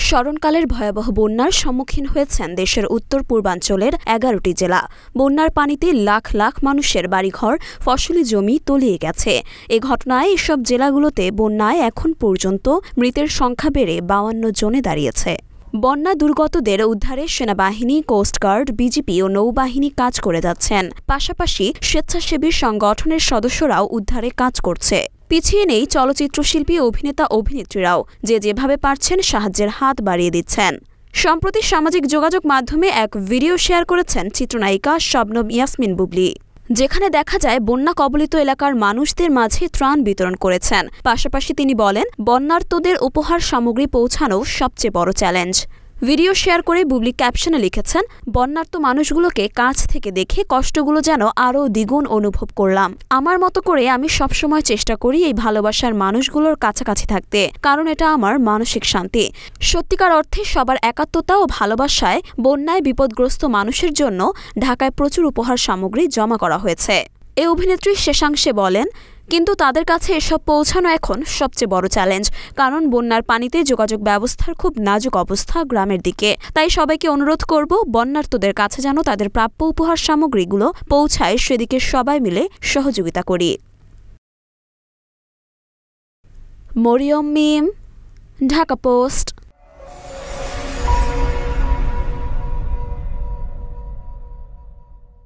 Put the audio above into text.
স্মরণকালের ভয়াবহ বন্যার সম্মুখীন হয়েছেন দেশের উত্তর পূর্বাঞ্চলের ১১টি জেলা। বন্যার পানিতে লাখ লাখ মানুষের বাড়িঘর, ফসলি জমি তলিয়ে গেছে। এ ঘটনায় এসব জেলাগুলোতে বন্যায় এখন পর্যন্ত মৃতের সংখ্যা বেড়ে ৫২ জনে দাঁড়িয়েছে। বন্যা দুর্গতদের উদ্ধারে সেনাবাহিনী, কোস্টগার্ড, বিজিবি ও নৌবাহিনী কাজ করে যাচ্ছেন। পাশাপাশি স্বেচ্ছাসেবী সংগঠনের সদস্যরাও উদ্ধারে কাজ করছে। পিছিয়ে নেই চলচ্চিত্রশিল্পী, অভিনেতা, অভিনেত্রীরাও যে যেভাবে পারছেন সাহায্যের হাত বাড়িয়ে দিচ্ছেন। সম্প্রতি সামাজিক যোগাযোগ মাধ্যমে এক ভিডিও শেয়ার করেছেন চিত্রনায়িকা শবনম ইয়াসমিন বুবলি, যেখানে দেখা যায় বন্যা কবলিত এলাকার মানুষদের মাঝে ত্রাণ বিতরণ করেছেন। পাশাপাশি তিনি বলেন, বন্যার্তদের উপহার সামগ্রী পৌঁছানো সবচেয়ে বড় চ্যালেঞ্জ। ভিডিও শেয়ার করে বুবলি ক্যাপশনে লিখেছেন, বন্যার্ত মানুষগুলোকে কাছ থেকে দেখে কষ্টগুলো যেন আরও দ্বিগুণ অনুভব করলাম। আমার মতো করে আমি সবসময় চেষ্টা করি এই ভালোবাসার মানুষগুলোর কাছাকাছি থাকতে, কারণ এটা আমার মানসিক শান্তি। সত্যিকার অর্থে সবার একাত্মতা ও ভালোবাসায় বন্যায় বিপদগ্রস্ত মানুষের জন্য ঢাকায় প্রচুর উপহার সামগ্রী জমা করা হয়েছে। এই অভিনেত্রী শেষাংশে বলেন, কিন্তু তাদের কাছে এসব পৌঁছানো এখন সবচেয়ে বড় চ্যালেঞ্জ, কারণ বন্যার পানিতে যোগাযোগ ব্যবস্থার খুব নাজুক অবস্থা গ্রামের দিকে। তাই সবাইকে অনুরোধ করব, বন্যার্তদের কাছে যেন তাদের প্রাপ্য উপহার সামগ্রীগুলো পৌঁছায়, সেদিকে সবাই মিলে সহযোগিতা করি। মরিয়ম মিম, ঢাকা পোস্ট।